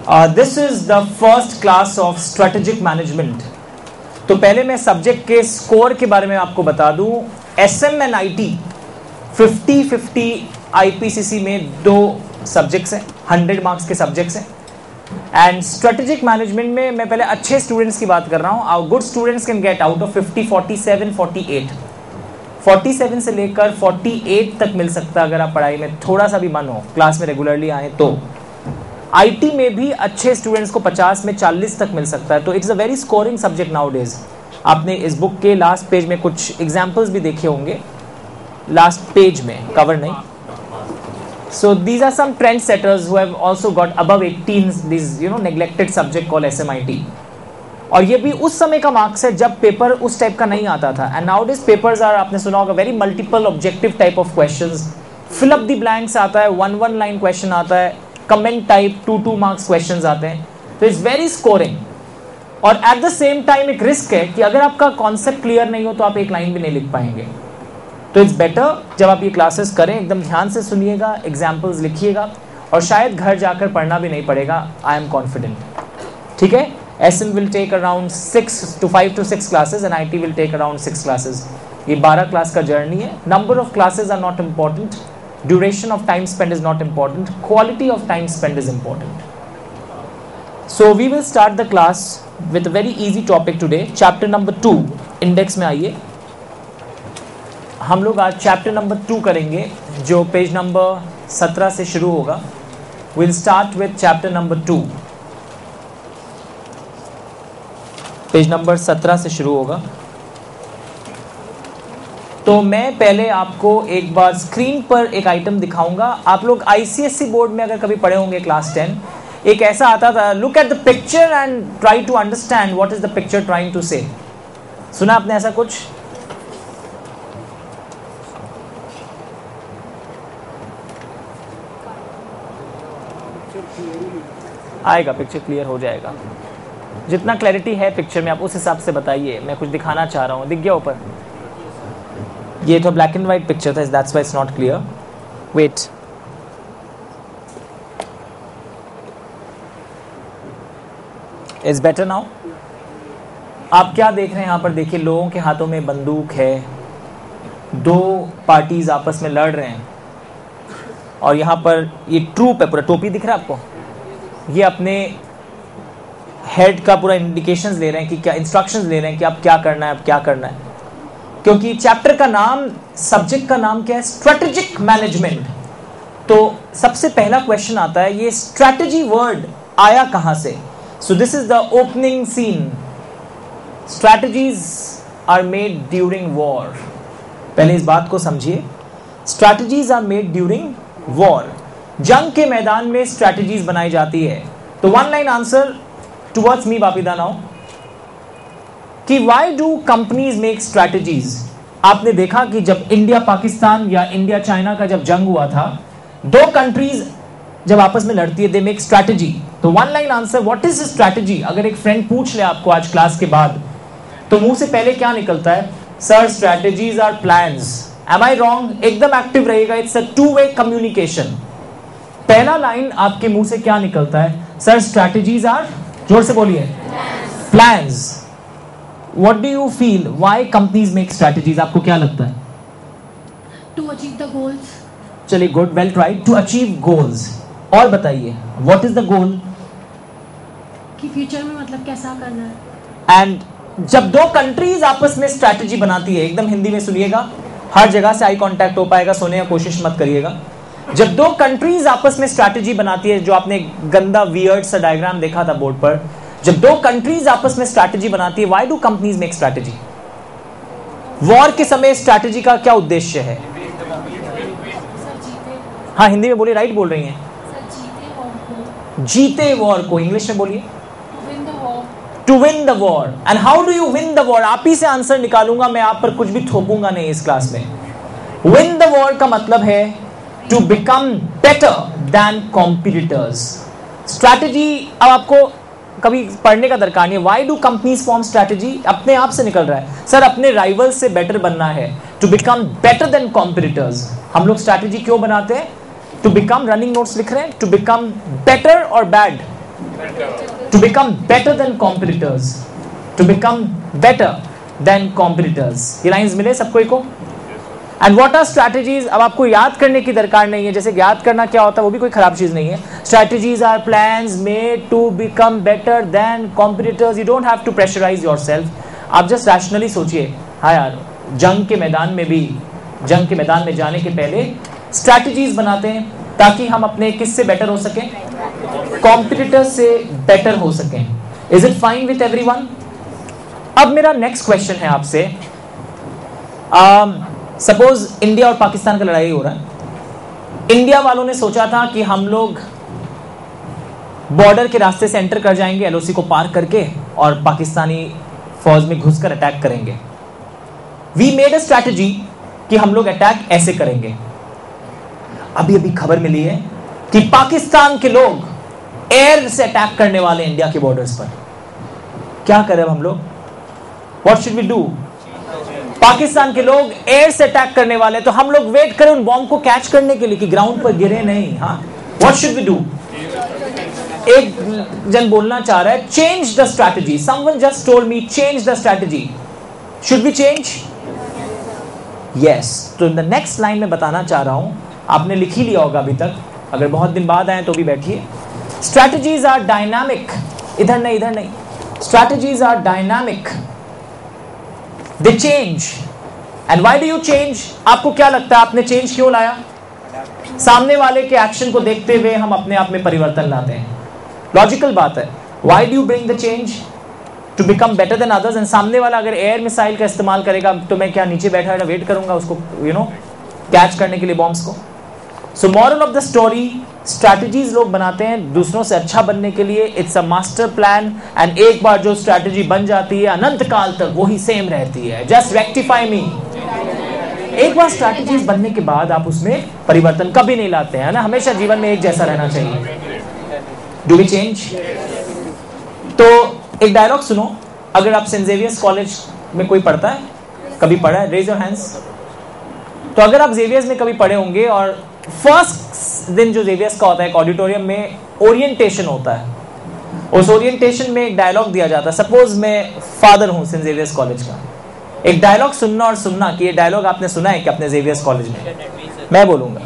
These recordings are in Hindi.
This is the first class of strategic management. तो पहले मैं सब्जेक्ट के स्कोर के बारे में आपको बता दूं। एसएम एंड आईटी 50-50 आईपीसीसी में 2 सब्जेक्ट्स हैं, 100 मार्क्स के सब्जेक्ट्स हैं। एंड स्ट्रेटेजिक मैनेजमेंट में मैं पहले अच्छे स्टूडेंट्स की बात कर रहा हूँ। Good students can get out of 50 47 48 47 से लेकर 48 तक मिल सकता है अगर आप पढ़ाई में थोड़ा सा भी मन हो, क्लास में रेगुलरली आए तो। आईटी में भी अच्छे स्टूडेंट्स को 50 में 40 तक मिल सकता है। तो it's a very scoring subject now days. आपने इस बुक के लास्ट पेज में कुछ एग्जाम्पल्स भी देखे होंगे, लास्ट पेज में, कवर नहीं। So these are some trendsetters who have also got above 18 these neglected subject called SMIT। और ये भी उस समय का मार्क्स है जब पेपर उस टाइप का नहीं आता था। And nowadays papers are, आपने सुना होगा, very multiple objective type of questions. Fill up the blanks आता है, 1 लाइन क्वेश्चन आता है, कमेंट टाइप 2 मार्क्स क्वेश्चंस आते हैं। तो इट्स वेरी स्कोरिंग। और एट द सेम टाइम एक रिस्क है कि अगर आपका कॉन्सेप्ट क्लियर नहीं हो तो आप एक लाइन भी नहीं लिख पाएंगे। तो इट्स बेटर जब आप ये क्लासेस करें एकदम ध्यान से सुनिएगा, एग्जाम्पल्स लिखिएगा, और शायद घर जाकर पढ़ना भी नहीं पड़ेगा, आई एम कॉन्फिडेंट। ठीक है। SM will take around 5 to 6 classes and IT will take around 6 classes. ये 12 क्लास का जर्नी है। Number of classes are not important, duration of time spend is not important, quality of time spend is important. So we will start the class with a very easy topic today. Chapter number 2, index में आइए। हम लोग आज चैप्टर नंबर 2 करेंगे जो पेज नंबर 17 से शुरू होगा। Will start with chapter number 2, page number 17 से शुरू होगा। तो मैं पहले आपको एक बार स्क्रीन पर एक आइटम दिखाऊंगा। आप लोग आईसीएसई बोर्ड में अगर कभी पढ़े होंगे क्लास 10, एक ऐसा आता था, look at the picture and try to understand what is the picture trying to say. सुना आपने ऐसा कुछ? आएगा, पिक्चर क्लियर हो जाएगा। जितना क्लैरिटी है पिक्चर में आप उस हिसाब से बताइए। मैं कुछ दिखाना चाह रहा हूँ। दिख गया ऊपर? ये तो ब्लैक एंड वाइट पिक्चर था, that's why it's not clear. Wait, is better now? आप क्या देख रहे हैं यहाँ पर? देखिए, लोगों के हाथों में बंदूक है, 2 पार्टीज आपस में लड़ रहे हैं, और यहाँ पर ये ट्रूप है पूरा। टोपी दिख रहा है आपको? ये अपने हेड का पूरा इंडिकेशंस ले रहे हैं कि क्या, इंस्ट्रक्शंस ले रहे हैं कि आप क्या करना है, अब क्या करना है। क्योंकि चैप्टर का नाम, सब्जेक्ट का नाम क्या है? Strategic management. तो सबसे पहला क्वेश्चन आता है, ये स्ट्रेटेजी वर्ड आया कहां से? So this is the opening scene. Strategies are made during war. पहले इस बात को समझिए, strategies are made during war. जंग के मैदान में स्ट्रेटेजीज बनाई जाती है। तो 1 लाइन आंसर टुवर्ड्स मी बापिदा नाउ कि why do companies make strategies. आपने देखा कि जब इंडिया पाकिस्तान या इंडिया चाइना का जब जंग हुआ था, 2 कंट्रीज जब आपस में लड़ती है, दे मेक स्ट्रेटेजी। तो 1 line answer, what is strategy? अगर एक फ्रेंड पूछ ले आपको आज क्लास के बाद, तो मुंह से पहले क्या निकलता है? Sir, strategies are plans. Am I wrong? एकदम एक्टिव रहेगा। It's a 2-way communication. पहला लाइन आपके मुंह से क्या निकलता है? सर, स्ट्रेटेजीज आर, जोर से बोलिए, plans. What do you feel, why companies make strategies? आपको क्या लगता है? To achieve the goals. चलिए, good, well tried, to achieve goals. और बताइए, व्हाट इज द गोल? कि फ्यूचर में मतलब कैसा करना है। एंड जब 2 कंट्रीज आपस में स्ट्रेटेजी बनाती है, एकदम हिंदी में सुनिएगा, हर जगह से आई कांटेक्ट हो पाएगा, सोने का कोशिश मत करिएगा। जब 2 कंट्रीज आपस में स्ट्रैटेजी बनाती है, जो आपने गंदा वियर्ड सा डायग्राम देखा था बोर्ड पर, जब 2 कंट्रीज आपस में स्ट्रैटेजी बनाती है, why do companies make strategy? War के समय स्ट्रैटेजी का क्या उद्देश्य है? हाँ, हिंदी में बोलिए, राइट बोल रही हैं। जीते वॉर को। इंग्लिश में बोलिए, to win the war. And how do you win the war? आप ही से आंसर निकालूंगा मैं, आप पर कुछ भी थोपूंगा नहीं इस क्लास में। विन द वॉर का मतलब है to become better than competitors. Strategy अब आपको कभी पढ़ने का दरकार नहीं है। Why do companies form strategy? अपने आप से निकल रहा है। सर, अपने राइवल से बेटर बनना है, to become better than competitors. हम लोग स्ट्रैटेजी क्यों बनाते हैं? टू बिकम, रनिंग नोट्स लिख रहे हैं, टू बिकम बेटर और bad, To become better than competitors. To become better than competitors. ये लाइंस मिले सबको को? And what are strategies? अब आपको याद करने की दरकार नहीं है, जैसे याद करना क्या होता है वो भी कोई खराब चीज नहीं है. Strategies are plans made to become better than competitors. You don't have to pressurize yourself. आप just rationally सोचिए, हाँ यार, जंग के मैदान में जाने के पहले स्ट्रैटेजीज बनाते हैं ताकि हम अपने किससे बेटर हो सकें, कॉम्पिटिटर्स से बेटर हो सकें. Is it fine with everyone? अब मेरा नेक्स्ट क्वेश्चन है आपसे. सपोज इंडिया और पाकिस्तान का लड़ाई हो रहा है. इंडिया वालों ने सोचा था कि हम लोग बॉर्डर के रास्ते से एंटर कर जाएंगे एलओसी को पार करके और पाकिस्तानी फौज में घुसकर अटैक करेंगे. वी मेड अ स्ट्रैटेजी कि हम लोग अटैक ऐसे करेंगे. अभी खबर मिली है कि पाकिस्तान के लोग एयर से अटैक करने वाले इंडिया के बॉर्डर्स पर. क्या करें हम लोग? What should we do? Pakistan के लोग एयर से अटैक करने वाले, तो हम लोग वेट करें उन बॉम्ब को कैच करने के लिए कि ग्राउंड पर गिरे नहीं. हाँ, व्हाट शुड वी डू? एक जन बोलना चाह रहा है change the strategy. Someone just told me change the strategy. Should we change? Yes. तो इन द नेक्स्ट लाइन में बताना चाह रहा हूं, आपने लिख ही लिया होगा अभी तक, अगर बहुत दिन बाद आए तो भी बैठिए. Strategies are dynamic. इधर नहीं. Strategies are dynamic. They change. And why do you change? आपको क्या लगता है आपने चेंज क्यों लाया? सामने वाले के एक्शन को देखते हुए हम अपने आप में परिवर्तन लाते हैं. लॉजिकल बात है. Why do you bring the change? To become better than others. And सामने वाला अगर एयर मिसाइल का इस्तेमाल करेगा तो मैं क्या नीचे बैठा वेट करूंगा उसको कैच करने के लिए बॉम्ब्स को? So moral of the story, strategies लोग बनाते हैं दूसरों से अच्छा बनने के लिए. It's a master plan. And एक बार जो स्ट्रैटेजी बन जाती है अनंत काल तक वही सेम रहती है. जस्ट रेक्टिफाई मी. एक बार स्ट्रैटेजीज बनने के बाद आप उसमें परिवर्तन कभी नहीं लाते हैं ना. हमेशा जीवन में एक जैसा रहना चाहिए. Do we change? तो एक डायलॉग सुनो. अगर आप सेंट जेवियर्स कॉलेज में कोई पढ़ता है, कभी पढ़ा है? Raise your hands. तो अगर आप जेवियर्स में कभी पढ़े होंगे और फर्स्ट दिन जो जेवियर्स का होता है, एक ऑडिटोरियम में ओरिएंटेशन होता है. उस ओरिएंटेशन में एक डायलॉग दिया जाता है. सपोज मैं फादर हूं सेंट जेवियर्स कॉलेज का. एक डायलॉग सुनना और सुनना कि ये डायलॉग आपने सुना है कि अपने जेवियर्स कॉलेज में. मैं बोलूंगा,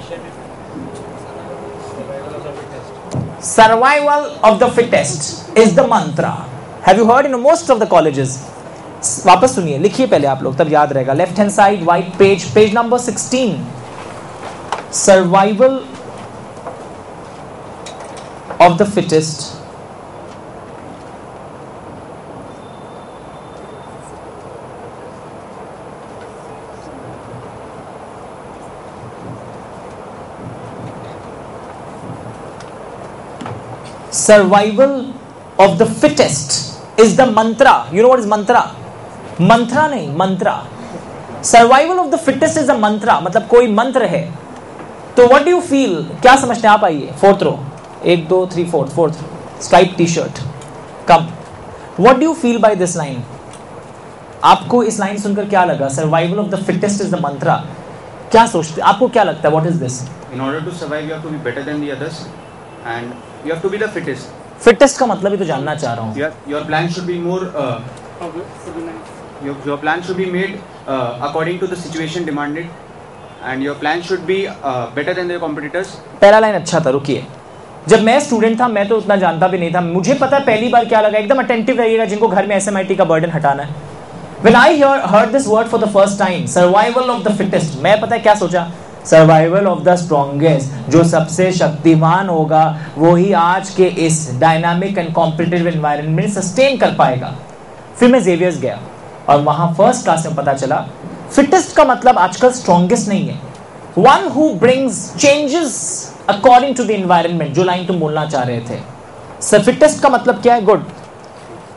survival of the fittest is the mantra. Have you heard in most of the colleges? वापस सुनिए, लिखिए पहले आप लोग, तब याद रहेगा. Left hand side white page number 16. Survival of the fittest survival of the fittest is the mantra. You know what is mantra? Mantra नहीं, mantra. Survival of the fittest is a mantra. मतलब कोई मंत्र है. तो व्हाट डू यू फील? क्या समझते हैं आप? आइए, fourth row. 1 2 3 4th stripe T shirt. Come. What do you feel by this line? आपको इस लाइन सुनकर क्या लगा? Survival of the fittest is the mantra. क्या सोचते? आपको क्या लगता है? What is this? In order to survive, you have to be better than the others, and you have to be the fittest. Fittest का मतलब ही तो जानना चाह रहा हूँ. Your plan should be more. Your plan should be made according to the situation demanded, and your plan should be better than the competitors. पहला लाइन अच्छा था. रुकिए, जब मैं स्टूडेंट था मैं तो उतना जानता भी नहीं था. मुझे पता है पहली बार क्या लगा. एकदम अटेंटिव रहिएगा जिनको घर में SMIT का बर्डन हटाना है. When I heard this word for the first time, survival of the fittest, मैं पता है क्या सोचा? Survival of the strongest. जो सबसे शक्तिमान होगा वो ही आज के इस डायनामिक एंड कॉम्पिटिटिव एनवायरनमेंट में सस्टेन कर पाएगा. फिर मैं जेवियर्स गया और वहां फर्स्ट क्लास में पता चला फिटेस्ट का मतलब आजकल स्ट्रॉन्गेस्ट नहीं है. One who brings changes according to the environment. जो लाइन तुम बोलना चाह रहे थे. सर फिटेस्ट का मतलब क्या है? Good,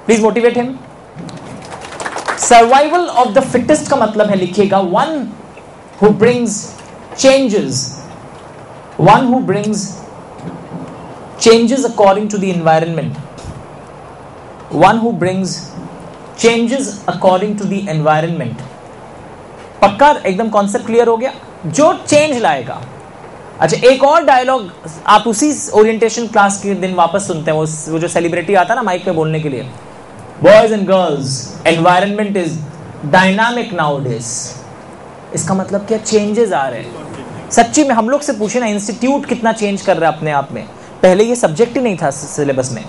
please motivate him. Survival of the fittest का मतलब है, लिखिएगा, one who brings changes, one who brings changes according to the environment, one who brings changes according to the environment. पक्का एकदम कॉन्सेप्ट क्लियर हो गया? जो चेंज लाएगा अच्छा, एक और डायलॉग आप उसी ओरिएंटेशन क्लास के दिन वापस सुनते हैं, वो जो सेलिब्रिटी आता ना माइक पे बोलने के लिए, boys and girls, environment is dynamic nowadays. इसका मतलब क्या? चेंजेस आ रहे हैं। सच्ची में हम लोग से पूछे ना, इंस्टीट्यूट कितना चेंज कर रहा है अपने आप में। पहले ये सब्जेक्ट ही नहीं था सिलेबस में।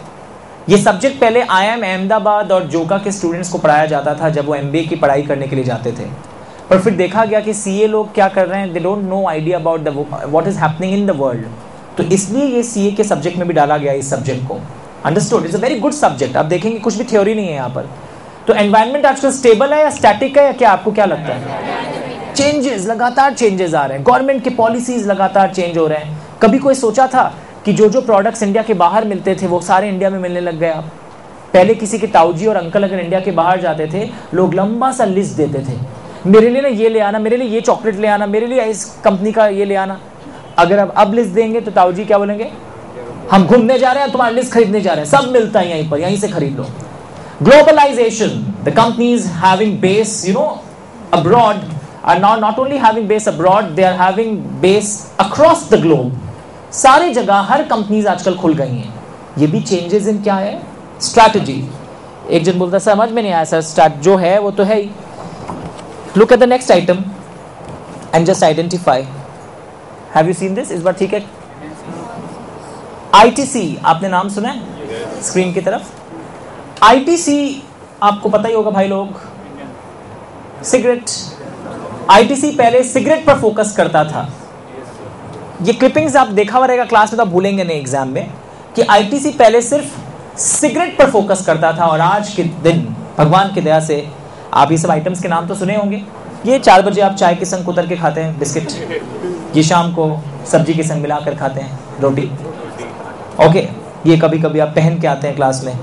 ये सब्जेक्ट पहले IIM अहमदाबाद और जोका के स्टूडेंट्स को पढ़ाया जाता था जब वो MBA की पढ़ाई करने के लिए जाते थे, पर फिर देखा गया कि CA लोग क्या कर रहे हैं, they don't know idea about what is happening in the world. तो इसलिए ये CA के सब्जेक्ट में भी डाला गया इस सब्जेक्ट को। Understood? It's a very good subject. आप देखेंगे कुछ भी थ्योरी नहीं है यहाँ पर। तो एनवायरनमेंट आजकल स्टेबल है या स्टैटिक है, या क्या आपको क्या लगता है? चेंजेस, लगातार चेंजेस आ रहे हैं। गवर्नमेंट के पॉलिसीज लगातार चेंज हो रहे हैं। कभी कोई सोचा था कि जो प्रोडक्ट्स इंडिया के बाहर मिलते थे वो सारे इंडिया में मिलने लग गए? आप पहले किसी के ताऊजी और अंकल अगर इंडिया के बाहर जाते थे, लोग लंबा सा लिस्ट देते थे, मेरे लिए ना ये ले आना, मेरे लिए ये चॉकलेट ले आना, मेरे लिए इस कंपनी का ये ले आना। अगर अब लिस्ट देंगे तो ताऊजी क्या बोलेंगे? हम घूमने जा रहे हैं, तुम्हारी लिस्ट खरीदने जा रहे हैं, सब मिलता है यहीं पर, यहीं से खरीद लो। Globalisation, the companies having base abroad are now not only having base abroad, they are having base across the globe. सारी जगह हर कंपनीज आजकल खुल गई हैं। ये भी चेंजेस इन क्या है? स्ट्रैटेजी। एक जन बोलता समझ में नहीं आया सर, स्टार्ट जो है वो तो है ही। Look at the next item and just identify. Have you seen this? इस बार ठीक है। ITC आपने नाम सुना है? स्क्रीन की तरफ ITC आपको पता ही होगा भाई लोग, सिगरेट। ITC पहले सिगरेट पर फोकस करता था। ये क्लिपिंग्स आप देखा हुआ रहेगा क्लास में, तो आप भूलेंगे नहीं एग्जाम में कि ITC पहले सिर्फ सिगरेट पर फोकस करता था, और आज के दिन भगवान की दया से आप ये सब आइटम्स के नाम तो सुने होंगे। ये 4 बजे आप चाय के संग कुतर के खाते हैं बिस्किट, ये शाम को सब्जी के संग मिलाकर खाते हैं रोटी, ओके। ये कभी कभी आप पहन के आते हैं क्लास में।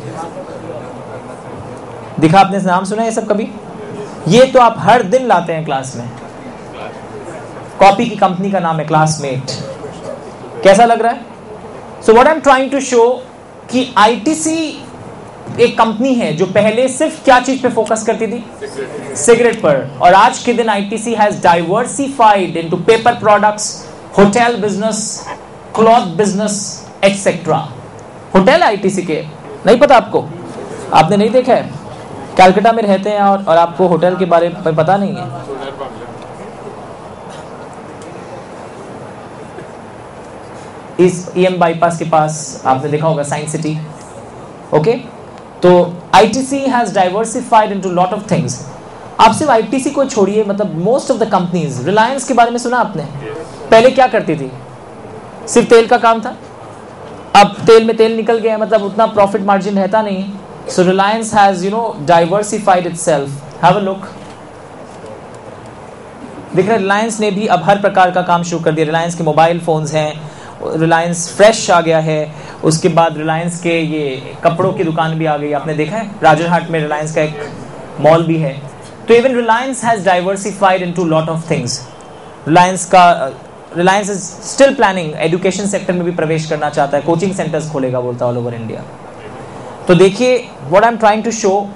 दिखा आपने नाम सुना है ये सब कभी? ये तो आप हर दिन लाते हैं क्लास में। कॉपी की कंपनी का नाम है क्लासमेट। कैसा लग रहा है? So what I am trying to show कि ITC एक कंपनी है जो पहले सिर्फ क्या चीज पे फोकस करती थी? सिगरेट पर। और आज के दिन ITC has diversified into paper products, hotel business, cloth business etcetera. Hotel ITC के नहीं पता आपको? आपने नहीं देखा है? कलकत्ता में रहते हैं और आपको होटल के बारे में पता नहीं है? इस EM बाईपास के पास आपने देखा होगा साइंस सिटी, ओके। तो ITC has diversified into lot of things. आप सिर्फ ITC को छोड़िए, मतलब most of the companies, Reliance के बारे में सुना आपने? पहले क्या करती थी? सिर्फ तेल का काम था। अब तेल में तेल निकल गया, मतलब उतना प्रॉफिट मार्जिन रहता नहीं है। So Reliance has diversified itself. Have a look. दिख रहा है रिलायंस ने भी अब हर प्रकार का काम शुरू कर दिया। रिलायंस के मोबाइल फोन्स हैं, रिलायंस फ्रेश आ गया है, उसके बाद रिलायंस के ये कपड़ों की दुकान भी आ गई। आपने देखा है राजरहाट में रिलायंस का एक मॉल भी है। तो even Reliance has diversified into lot of things. Reliance is still planning, education sector में भी प्रवेश करना चाहता है, कोचिंग सेंटर्स खोलेगा बोलता है ऑल ओवर इंडिया। तो देखिए what I am trying to show,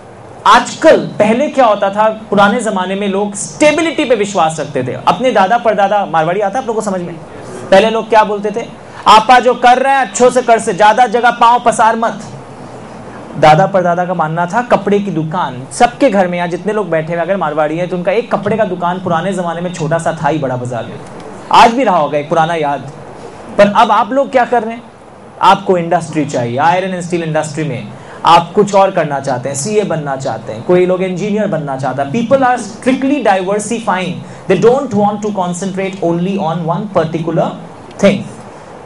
आजकल पहले क्या होता था, पुराने जमाने में लोग स्टेबिलिटी पे विश्वास रखते थे। अपने दादा परदादा, मारवाड़ी आता है आप लोगों को समझ में? पहले लोग क्या बोलते थे? आपा जो कर रहे हैं अच्छों से कर, से ज्यादा जगह पांव पसार मत। दादा परदादा का मानना था कपड़े की दुकान सबके घर में, यहाँ जितने लोग बैठे हुए अगर मारवाड़ी है तो उनका एक कपड़े का दुकान पुराने जमाने में छोटा सा था ही बड़ा बाजार में, आज भी रहा होगा एक पुराना याद। पर अब आप लोग क्या कर रहे हैं? आपको इंडस्ट्री चाहिए, आयरन एंड स्टील इंडस्ट्री में आप कुछ और करना चाहते हैं, CA बनना चाहते हैं, कोई लोग इंजीनियर बनना चाहता है। People are strictly diversifying, they don't want to concentrate only on one particular thing.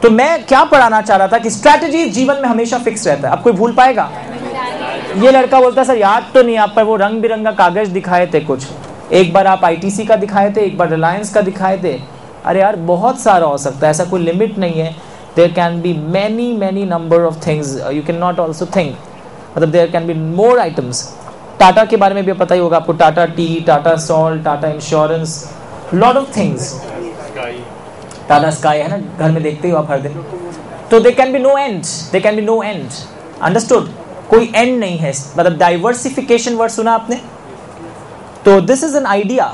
तो मैं क्या पढ़ाना चाह रहा था कि स्ट्रैटेजी जीवन में हमेशा फिक्स रहता है। अब कोई भूल पाएगा? ये लड़का बोलता है सर याद तो नहीं, आप पर वो रंग बिरंगा कागज दिखाए थे कुछ, एक बार आप ITC का दिखाए थे, एक बार रिलायंस का दिखाए थे। अरे यार बहुत सारा हो सकता है, ऐसा कोई लिमिट नहीं है। There can be many number of things, you can not also think, मतलब there can be more items. Tata के बारे में भी पता ही होगा आपको, Tata tea, Tata salt, Tata insurance, lot of things. Tata Sky है ना, घर में देखते ही हो आप हर दिन। तो they can be no end, they can be no end, understood? कोई एंड नहीं है, मतलब डाइवर्सिफिकेशन वर्ड सुना आपने? तो this is an idea.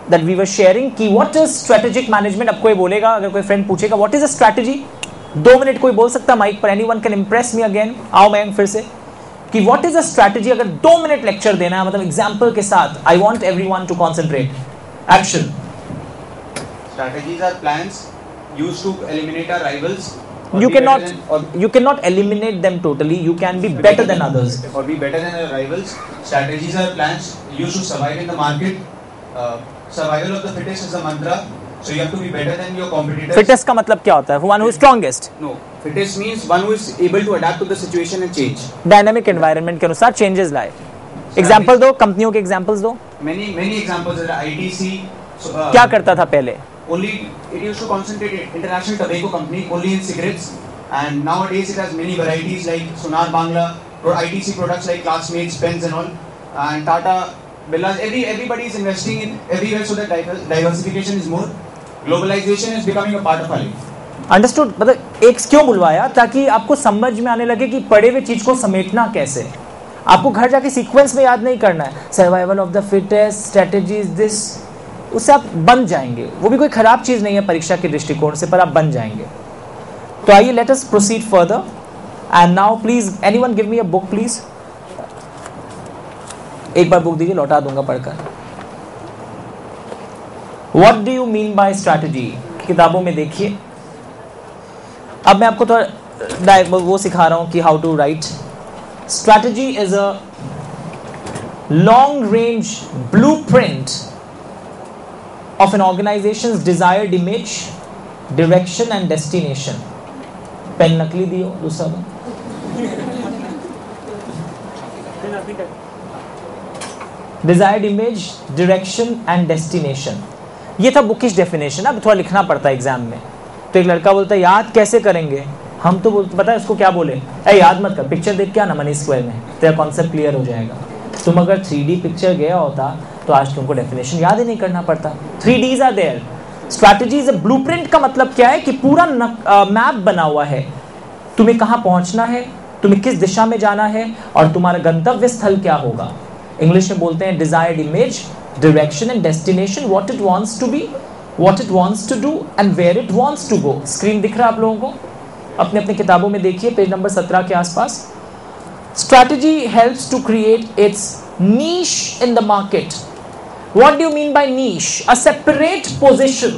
that we were sharing कि what is strategic management. अब कोई बोलेगा, अगर कोई फ्रेंड पूछेगा what is a strategy, 2 minute कोई बोल सकता माइक पर, anyone can impress me again. आओ मैं फिर से कि what is a strategy, अगर 2 मिनट लेक्चर देना है, मतलब एग्जाम्पल के साथ. I want everyone to concentrate. Action. Strategies are plans used to eliminate our rivals. You cannot eliminate them totally. You can be better than others. Or be better than our rivals. Strategies are plans used to survive in the market. Survival of the fittest is the mantra. So you have to be better than your competitors. Fittest का मतलब क्या होता है? One who is strongest. No, fittest means one who is able to adapt to the situation and change. Dynamic environment के अनुसार changes लाए. Example दो, कंपनियों के examples दो. Many examples are ITC. क्या करता था पहले? Only it used to concentrate international tobacco company only in cigarettes, and nowadays it has many varieties like Sonar Bangla, or ITC products like Classmates, pens and all, and Tata, Birla. Everybody is investing in everywhere so that diversification is more. Globalization is becoming a part of our life. Understood? मतलब एक क्यों बुलवाया, ताकि आपको समझ में आने लगे कि पढ़े हुए चीज को समेटना कैसे. आपको घर जाके सीक्वेंस में याद नहीं करना है. Survival of the fittest, strategies this, उससे आप बन जाएंगे. वो भी कोई खराब चीज नहीं है परीक्षा के दृष्टिकोण से, पर आप बन जाएंगे. तो आइए let us proceed further. And now please anyone give me a book please. एक बार बुक दीजिए, लौटा दूंगा पढ़कर. What do you mean by strategy? किताबों में देखिए. अब मैं आपको थोड़ा वो सिखा रहा हूं कि how to write. Strategy is a long range blueprint of an organization's desired image, direction and destination. Pen नकली दियो दूसरा. Desired image, direction and destination. ये था बुकिश डेफिनेशन. अब थोड़ा लिखना पड़ता है एग्जाम में. तो एक लड़का बोलता है याद कैसे करेंगे. हम तो पता है उसको क्या बोले, याद मत कर, पिक्चर देख के आना मनी स्क्वायर में, तेरा कॉन्सेप्ट क्लियर हो जाएगा. तुम अगर 3D पिक्चर गया होता तो आज तुमको डेफिनेशन याद ही नहीं करना पड़ता. 3Ds are there. Strategy is a blueprint का मतलब क्या है कि पूरा मैप बना हुआ है. तुम्हें कहां पहुंचना है, तुम्हें किस दिशा में जाना है, और तुम्हारा गंतव्य स्थल क्या होगा. इंग्लिश में बोलते हैं desired image, direction and destination. What it wants to be, what it wants to do and where it wants to go. Screen दिख रहा है आप लोगों को? अपने अपने किताबों में देखिए, पेज नंबर 17 के आसपास. Strategy helps to create its niche in the market. What do you mean by niche? A separate position.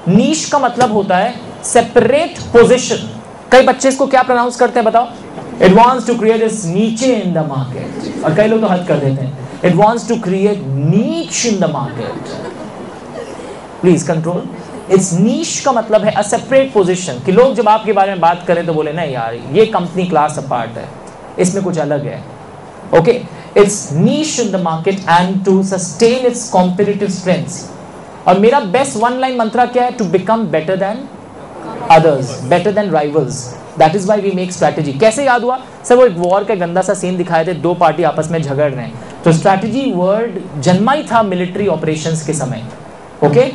Niche का मतलब होता है separate position. कई बच्चे इसको क्या प्रोनाउंस करते हैं बताओ? It wants to create its niche in the market. और कई लोग तो हद कर देते हैं. It wants to create niche in the market. Please control. Its niche का मतलब है a separate position. कि लोग जब आपके बारे में बात करें तो बोले नहीं यार ये कंपनी क्लास अपार्ट है, इसमें कुछ अलग है. Okay, it's niche in the market and to sustain its competitive strengths. और मेरा बेस्ट वन लाइन मंत्रा क्या है? To become better than others, better than rivals. That is why we make strategy. कैसे याद हुआ सर? वो एक वॉर का गंदा सा सीन दिखाए थे, 2 पार्टी आपस में झगड़ रहे हैं. तो स्ट्रैटेजी वर्ड जन्मा ही था मिलिट्री ऑपरेशंस के समय. ओके,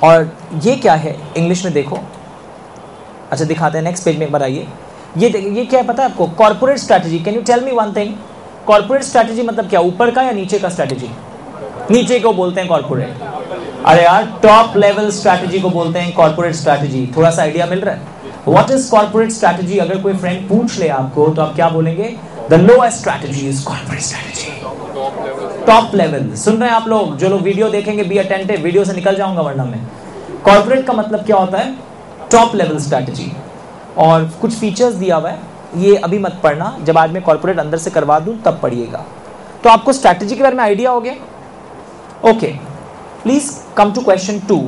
और ये क्या है इंग्लिश में देखो. अच्छा दिखाते हैं, नेक्स्ट पेज में एक बार आइए. ये क्या है पता है आपको? Corporate strategy. Can you tell me one thing? Corporate strategy मतलब क्या? ऊपर का या नीचे का स्ट्रैटेजी? नीचे को बोलते हैं कॉर्पोरेट. अरे यार टॉप लेवल स्ट्रैटेजी को बोलते हैं कॉर्पोरेट स्ट्रैटेजी. थोड़ा सा आइडिया मिल रहा है? What is corporate strategy? अगर कोई फ्रेंड पूछ ले आपको तो आप क्या बोलेंगे? The lowest strategy is corporate strategy. Top level. सुन रहे हैं आप लोग? जो लोग वीडियो देखेंगे बी अटेंटिव, वीडियो से निकल जाऊंगा वरना मैं. कॉर्पोरेट का मतलब क्या होता है? Top level strategy. और कुछ फीचर्स दिया हुआ है, ये अभी मत पढ़ना, जब आज मैं कॉर्पोरेट अंदर से करवा दूं तब पढ़िएगा. तो आपको स्ट्रैटेजी के बारे में आइडिया हो गया. Okay, please come to question 2.